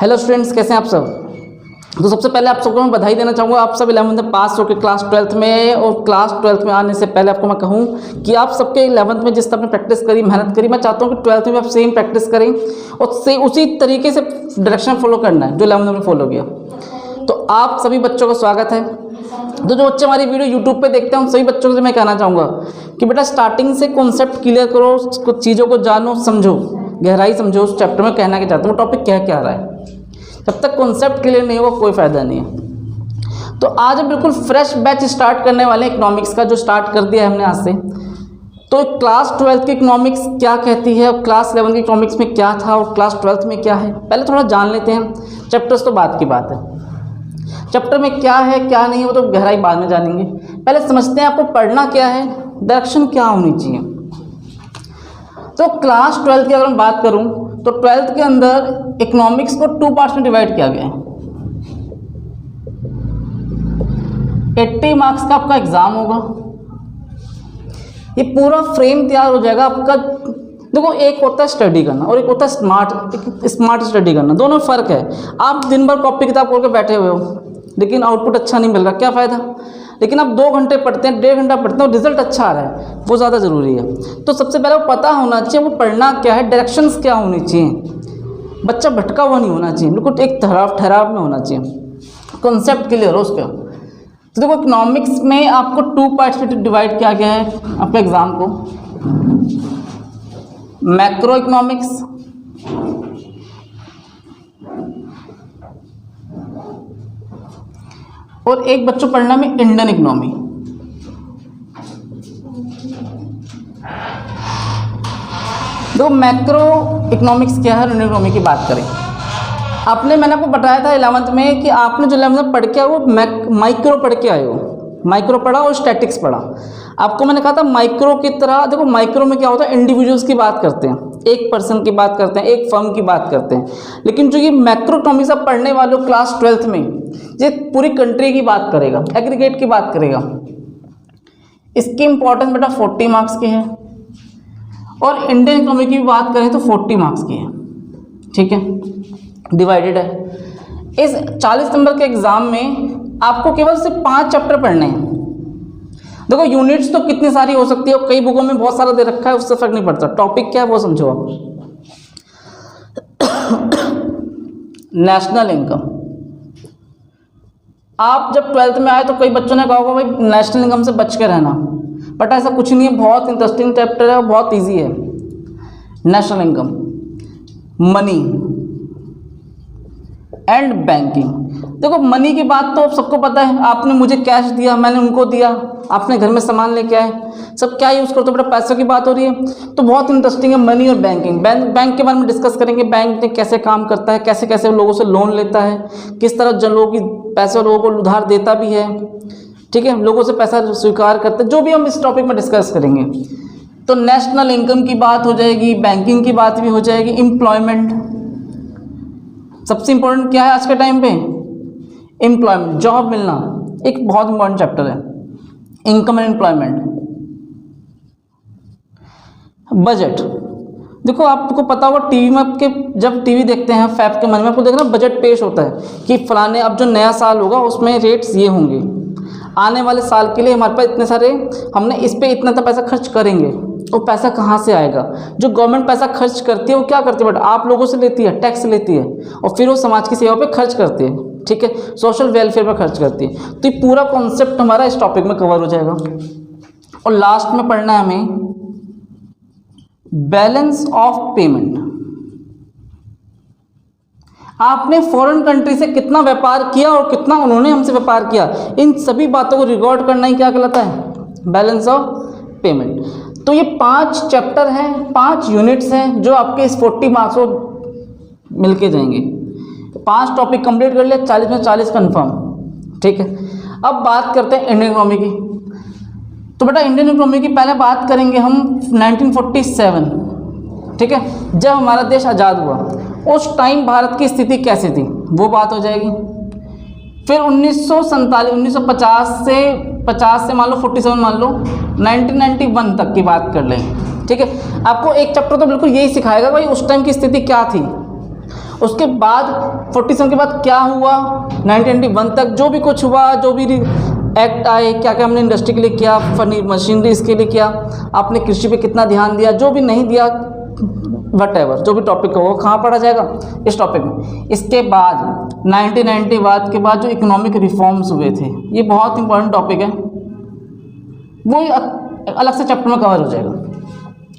Hello students, कैसे हैं आप सब। तो सबसे पहले आप सबको मैं बधाई देना चाहूँगा। आप सब 11th में पास होकर क्लास 12th में, और क्लास 12th में आने से पहले आपको मैं कहूँ कि आप सबके 11th में जिस तरह प्रैक्टिस करी, मेहनत करी, मैं चाहता हूँ कि 12th में आप सेम प्रैक्टिस करें और उसी तरीके से डायरेक्शन फॉलो करना है जो 11th में फॉलो किया। तो आप सभी बच्चों का स्वागत है। तो जो बच्चे हमारी वीडियो यूट्यूब पे देखते हैं उन सभी बच्चों से मैं कहना चाहूँगा कि बेटा स्टार्टिंग से कॉन्सेप्ट क्लियर करो, कुछ चीज़ों को जानो, समझो, गहराई समझो उस चैप्टर में कहना क्या चाहता हूँ, टॉपिक क्या रहा है। जब तक कॉन्सेप्ट क्लियर नहीं होगा कोई फ़ायदा नहीं है। तो आज हम बिल्कुल फ्रेश बैच स्टार्ट करने वाले हैं इकोनॉमिक्स का, जो स्टार्ट कर दिया है हमने आज से। तो क्लास 12th की इकोनॉमिक्स क्या कहती है और क्लास 11 की इकोनॉमिक्स में क्या था और क्लास 12th में क्या है, पहले थोड़ा जान लेते हैं। चैप्टर्स तो बाद की बात है, चैप्टर में क्या है क्या नहीं है वो तो गहराई बाद में जानेंगे। पहले समझते हैं आपको पढ़ना क्या है, डायरेक्शन क्या होनी चाहिए। तो क्लास 12th की अगर मैं बात करूं तो 12th के अंदर इकोनॉमिक्स को 2 पार्ट्स में डिवाइड किया गया है। 80 मार्क्स का आपका एग्जाम होगा। ये पूरा फ्रेम तैयार हो जाएगा आपका। देखो, एक होता है स्टडी करना और एक होता है स्मार्ट स्टडी करना, दोनों फ़र्क है। आप दिन भर कॉपी किताब खोल के बैठे हुए हो लेकिन आउटपुट अच्छा नहीं मिल रहा, क्या फ़ायदा। लेकिन आप 2 घंटे पढ़ते हैं, 1.5 घंटा पढ़ते हैं और रिजल्ट अच्छा आ रहा है, वो ज़्यादा ज़रूरी है। तो सबसे पहले वो पता होना चाहिए वो पढ़ना क्या है, डायरेक्शंस क्या होनी चाहिए। बच्चा भटका हुआ नहीं होना चाहिए, बिल्कुल एक ठहराव में होना चाहिए, कॉन्सेप्ट क्लियर हो उसका। तो देखो, इकोनॉमिक्स में आपको 2 पार्ट्स में डिवाइड किया गया है आपके एग्ज़ाम को। मैक्रो इकोनॉमिक्स और एक बच्चों पढ़ना में इंडियन इकोनॉमी। दो मैक्रो इकोनॉमिक्स क्या है, इंडियन इकोनॉमी की बात करें। मैंने आपको बताया था 11th में कि आपने जो 11th में पढ़ के आए वो माइक्रो पढ़ के आए हो। माइक्रो पढ़ा और स्टैटिक्स पढ़ा। आपको मैंने कहा था माइक्रो की तरह, देखो माइक्रो में क्या होता है, इंडिविजुअल्स की बात करते हैं, एक पर्सन की बात करते हैं, एक फर्म की बात करते हैं। लेकिन जो ये मैक्रो इकोनॉमिक्स आप पढ़ने वाले हो क्लास 12th में, ये पूरी कंट्री की बात करेगा, एग्रीगेट की बात करेगा। इसकी इंपॉर्टेंस बेटा 40 मार्क्स की है और इंडियन इकोनॉमी की बात करें तो 40 मार्क्स की है। ठीक है, डिवाइडेड है। इस 40 नंबर के एग्जाम में आपको केवल सिर्फ 5 चैप्टर पढ़ने हैं। देखो, यूनिट्स तो कितनी सारी हो सकती है और कई बुकों में बहुत सारा दे रखा है, उससे फर्क नहीं पड़ता। टॉपिक क्या है वो समझो आप। National income. आप जब 12th में आए तो कई बच्चों ने कहा होगा भाई नेशनल इनकम से बच के रहना, बट ऐसा कुछ नहीं है, बहुत इंटरेस्टिंग चैप्टर है और बहुत ईजी है। National income, money and banking. देखो, मनी की बात तो सबको पता है, आपने मुझे कैश दिया, मैंने उनको दिया, आपने घर में सामान लेके आए, सब क्या यूज़ करते हो बेटा, पैसों की बात हो रही है। तो बहुत इंटरेस्टिंग है मनी और बैंकिंग। बैंक के बारे में डिस्कस करेंगे, बैंक में कैसे काम करता है, कैसे कैसे लोगों से लोन लेता है, किस तरह जन लोगों की पैसे लोगों को उधार देता भी है, ठीक है, लोगों से पैसा स्वीकार करता है, जो भी हम इस टॉपिक में डिस्कस करेंगे। तो नेशनल इनकम की बात हो जाएगी, बैंकिंग की बात भी हो जाएगी, एम्प्लॉयमेंट। सबसे इंपॉर्टेंट क्या है आज के टाइम पे, एम्प्लॉयमेंट, जॉब मिलना एक बहुत इंपॉर्टेंट चैप्टर है। Income and employment. बजट। देखो, आपको पता होगा टीवी में आपके जब टीवी देखते हैं फैब के मन में आपको देखना बजट पेश होता है कि फलाने अब जो नया साल होगा उसमें रेट्स ये होंगे, आने वाले साल के लिए हमारे पास इतने सारे, हमने इस पे इतना पैसा खर्च करेंगे। वो पैसा कहाँ से आएगा। जो गवर्नमेंट पैसा खर्च करती है वो क्या करती है बेटा, आप लोगों से लेती है, टैक्स लेती है और फिर वो समाज की सेवा पे खर्च करती है, ठीक है, सोशल वेलफेयर पर खर्च करती है। तो ये पूरा कॉन्सेप्ट हमारा इस टॉपिक में कवर हो जाएगा। और लास्ट में पढ़ना है हमें बैलेंस ऑफ पेमेंट। आपने फॉरेन कंट्री से कितना व्यापार किया और कितना उन्होंने हमसे व्यापार किया, इन सभी बातों को रिकॉर्ड करना ही क्या कहलाता है, बैलेंस ऑफ पेमेंट। तो ये 5 चैप्टर हैं, 5 यूनिट्स हैं जो आपके इस 40 मार्क्स को मिलके जाएंगे। 5 टॉपिक कंप्लीट कर लिया, 40 में 40 कन्फर्म। ठीक है, अब बात करते हैं इंडियन इकोनॉमी की। तो बेटा इंडियन इकोनॉमी की पहले बात करेंगे हम 1947, ठीक है, जब हमारा देश आज़ाद हुआ उस टाइम भारत की स्थिति कैसी थी वो बात हो जाएगी। फिर 1950 से मान लो 47 मान लो 1991 तक की बात कर लें, ठीक है। आपको एक चैप्टर तो बिल्कुल यही सिखाएगा भाई उस टाइम की स्थिति क्या थी। उसके बाद 47 के बाद क्या हुआ, 1991 तक जो भी कुछ हुआ, जो भी एक्ट आए, क्या क्या हमने इंडस्ट्री के लिए किया, फर्नी मशीनरी इसके लिए किया, आपने कृषि पे कितना ध्यान दिया, जो भी नहीं दिया, वटएवर जो भी टॉपिक हो वो कहाँ पढ़ा जाएगा, इस टॉपिक में। इसके बाद 1990 के बाद जो इकोनॉमिक रिफॉर्म्स हुए थे, ये बहुत इंपॉर्टेंट टॉपिक है, वो अलग से चैप्टर में कवर हो जाएगा।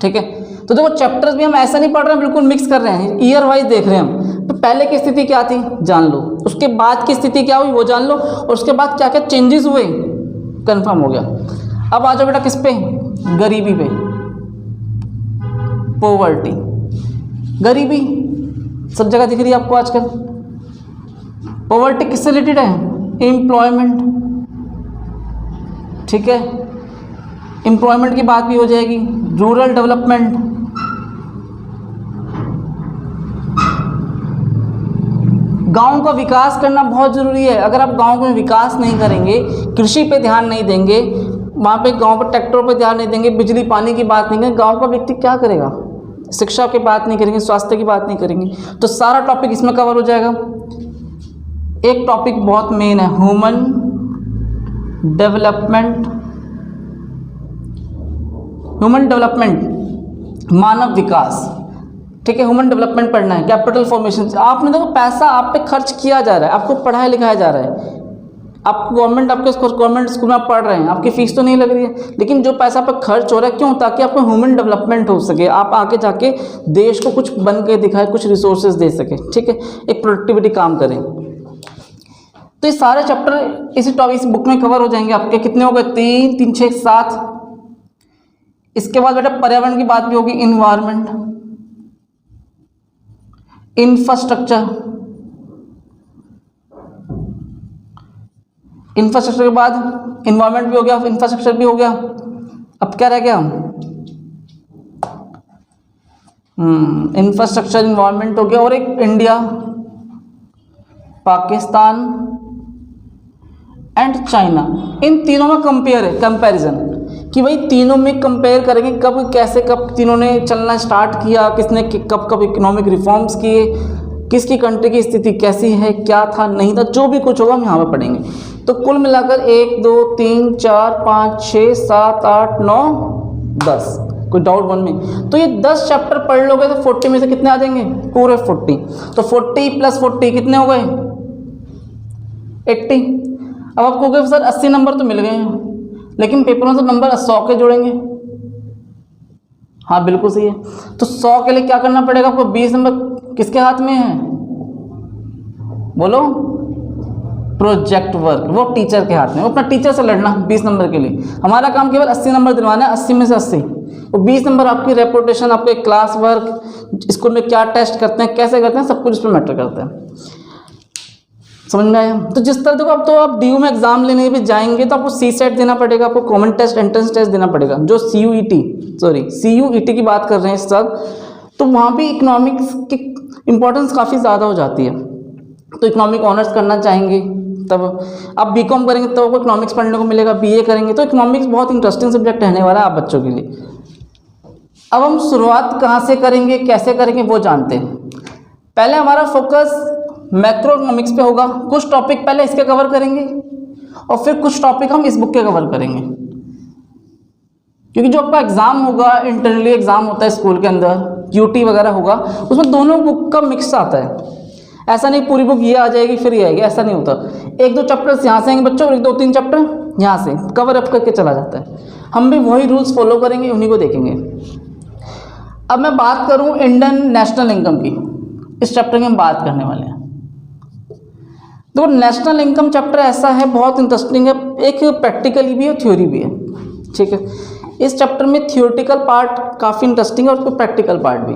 ठीक है, तो देखो चैप्टर्स भी हम ऐसा नहीं पढ़ रहे हैं बिल्कुल मिक्स कर रहे हैं, ईयर वाइज देख रहे हैं हम। तो पहले की स्थिति क्या थी जान लो, उसके बाद की स्थिति क्या हुई वो जान लो, और उसके बाद क्या क्या चेंजेस हुए कंफर्म हो गया। अब आ जाओ बेटा किस पे, गरीबी पे, पॉवर्टी, गरीबी सब जगह दिख रही है आपको आजकल। पॉवर्टी किससे रिलेटेड है, एम्प्लॉयमेंट। ठीक है, एम्प्लॉयमेंट की बात भी हो जाएगी, रूरल डेवलपमेंट, गांव का विकास करना बहुत ज़रूरी है। अगर आप गांव में विकास नहीं करेंगे, कृषि पे ध्यान नहीं देंगे, वहाँ पे गांव पर ट्रैक्टरों पे ध्यान नहीं देंगे, बिजली पानी की बात नहीं करेंगे, गांव का व्यक्ति क्या करेगा, शिक्षा की बात नहीं करेंगे, स्वास्थ्य की बात नहीं करेंगे, तो सारा टॉपिक इसमें कवर हो जाएगा। एक टॉपिक बहुत मेन है, ह्यूमन डेवलपमेंट, ह्यूमन डेवलपमेंट मानव विकास। ठीक है, ह्यूमन डेवलपमेंट पढ़ना है, कैपिटल फॉर्मेशन। आपने देखो पैसा आप पे खर्च किया जा रहा है, आपको पढ़ाया लिखाया जा रहा है, आप गवर्नमेंट स्कूल में आप पढ़ रहे हैं, आपकी फीस तो नहीं लग रही है, लेकिन जो पैसा पे खर्च हो रहा है क्यों, ताकि आपको ह्यूमन डेवलपमेंट हो सके, आप आगे जाके देश को कुछ बन के दिखाए, कुछ रिसोर्सेज दे सके। ठीक है, एक प्रोडक्टिविटी काम करें। तो ये सारे चैप्टर इस बुक में कवर हो जाएंगे आपके। कितने हो गए, 3 3 6 7। इसके बाद बेटा पर्यावरण की बात भी होगी, इन्वायरमेंट, इंफ्रास्ट्रक्चर, इंफ्रास्ट्रक्चर के बाद इन्वायरमेंट भी हो गया, इंफ्रास्ट्रक्चर भी हो गया। अब क्या रह गया, इंफ्रास्ट्रक्चर, इन्वायरमेंट हो गया, और एक इंडिया, पाकिस्तान एंड चाइना, इन तीनों में कंपेयर है, कंपैरिजन, कि भाई तीनों में कंपेयर करेंगे कब कैसे, कब तीनों ने चलना स्टार्ट किया, किसने कब कब इकोनॉमिक रिफॉर्म्स किए, किसकी कंट्री की स्थिति कैसी है, क्या था नहीं था, जो भी कुछ होगा हम यहाँ पर पढ़ेंगे। तो कुल मिलाकर 1 2 3 4 5 6 7 8 9 10, कोई डाउट मन में। तो ये 10 चैप्टर पढ़ लोगे तो 40 में से कितने आ जाएंगे, पूरे 40। तो 40 + 40 कितने हो गए, 80। अब आपको कहोगे सर 80 नंबर तो मिल गए हैं, लेकिन पेपर में तो नंबर 100 के जोड़ेंगे। हाँ बिल्कुल सही है। तो 100 के लिए क्या करना पड़ेगा आपको, 20 नंबर किसके हाथ में है, बोलो, प्रोजेक्ट वर्क, वो टीचर के हाथ में, वो अपना टीचर से लड़ना 20 नंबर के लिए। हमारा काम केवल 80 नंबर दिलवाना है, 80 में से 80। वो 20 नंबर आपकी रेपुटेशन, आपके क्लास वर्क, स्कूल में क्या टेस्ट करते हैं, कैसे करते हैं, सब कुछ इस पर मैटर करता है। समझ में आया। तो जिस तरह देखो, अब तो आप DU में एग्जाम लेने भी जाएंगे तो आपको CSET देना पड़ेगा, आपको कॉमन टेस्ट, एंट्रेंस टेस्ट देना पड़ेगा, जो CUET की बात कर रहे हैं सब। तो वहाँ भी इकोनॉमिक्स की इंपॉर्टेंस काफ़ी ज़्यादा हो जाती है। तो इकोनॉमिक ऑनर्स करना चाहेंगे तब आप BCom करेंगे तो आपको इकोनॉमिक्स पढ़ने को मिलेगा, BA करेंगे तो इकोनॉमिक्स बहुत इंटरेस्टिंग सब्जेक्ट रहने वाला है आप बच्चों के लिए। अब हम शुरुआत कहाँ से करेंगे, कैसे करेंगे वो जानते हैं। पहले हमारा फोकस मैक्रो इकोनॉमिक्स पे होगा, कुछ टॉपिक पहले इसके कवर करेंगे और फिर कुछ टॉपिक हम इस बुक के कवर करेंगे, क्योंकि जो आपका एग्जाम होगा, इंटरनली एग्जाम होता है स्कूल के अंदर, QT वगैरह होगा, उसमें दोनों बुक का मिक्स आता है। ऐसा नहीं पूरी बुक ये आ जाएगी फिर ये आएगी, ऐसा नहीं होता। 1-2 चैप्टर्स यहाँ से आएंगे बच्चों, और 1-2-3 चैप्टर यहाँ से कवर अप करके चला जाता है। हम भी वही रूल्स फॉलो करेंगे, उन्हीं को देखेंगे। अब मैं बात करूँ इंडियन नेशनल इनकम की, इस चैप्टर में हम बात करने वाले हैं। तो नेशनल इनकम चैप्टर ऐसा है, बहुत इंटरेस्टिंग है, एक प्रैक्टिकली भी है, थ्योरी भी है। ठीक है, इस चैप्टर में थियोरेटिकल पार्ट काफ़ी इंटरेस्टिंग है और उसको प्रैक्टिकल पार्ट भी।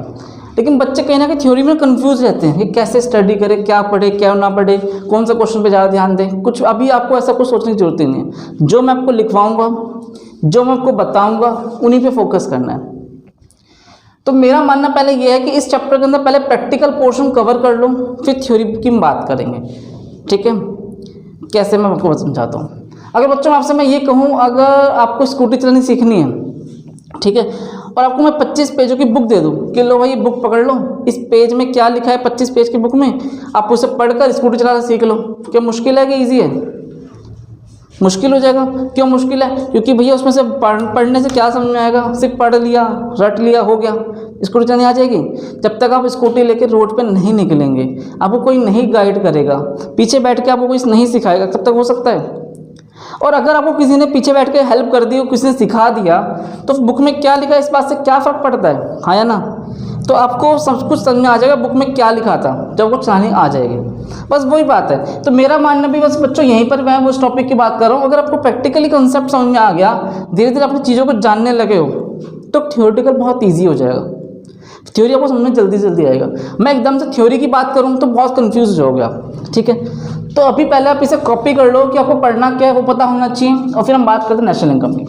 लेकिन बच्चे कहीं ना कहीं थ्योरी में कंफ्यूज रहते हैं कि कैसे स्टडी करें, क्या पढ़े, क्या ना पढ़े, कौन सा क्वेश्चन पे ज़्यादा ध्यान दें। कुछ अभी आपको ऐसा कुछ सोचने की जरूरत ही नहीं है। जो मैं आपको लिखवाऊँगा, जो मैं आपको बताऊँगा, उन्हीं पर फोकस करना है। तो मेरा मानना पहले ये है कि इस चैप्टर के अंदर पहले प्रैक्टिकल पोर्शन कवर कर लो, फिर थ्योरी की बात करेंगे। ठीक है, कैसे मैं आपको समझाता हूँ। अगर बच्चों आपसे मैं ये कहूँ, अगर आपको स्कूटी चलानी सीखनी है, ठीक है, और आपको मैं 25 पेजों की बुक दे दूँ कि लो भाई बुक पकड़ लो, इस पेज में क्या लिखा है 25 पेज की बुक में, आप उसे पढ़कर स्कूटी चलाना सीख लो, क्या मुश्किल है कि ईजी है? मुश्किल हो जाएगा। क्यों मुश्किल है? क्योंकि भैया उसमें से पढ़ने से क्या समझ में आएगा, सिर्फ पढ़ लिया, रट लिया, हो गया, स्कूटी चलानी आ जाएगी। जब तक आप स्कूटी लेकर रोड पे नहीं निकलेंगे, आपको कोई नहीं गाइड करेगा, पीछे बैठ के आपको कोई नहीं सिखाएगा, तब तक हो सकता है। और अगर आपको किसी ने पीछे बैठ के हेल्प कर दी, किसी ने सिखा दिया, तो बुक में क्या लिखा है इस बात से क्या फ़र्क पड़ता है? हाँ या ना? तो आपको सब कुछ समझ में आ जाएगा बुक में क्या लिखा था, जब वो चलानी आ जाएगी। बस वही बात है। तो मेरा मानना भी बस बच्चों यहीं पर मैं उस टॉपिक की बात कर रहा हूँ। अगर आपको प्रैक्टिकली कंसेप्ट समझ में आ गया, धीरे धीरे अपनी चीज़ों को जानने लगे हो, तो थ्योरेटिकल बहुत ईजी हो जाएगा। थ्योरी आपको समझ में जल्दी जल्दी आएगा। मैं एकदम से थ्योरी की बात करूँ तो बहुत कन्फ्यूज हो गया, ठीक है। तो अभी पहले आप इसे कॉपी कर लो कि आपको पढ़ना क्या है वो पता होना चाहिए, और फिर हम बात करते हैं नेशनल इनकम की।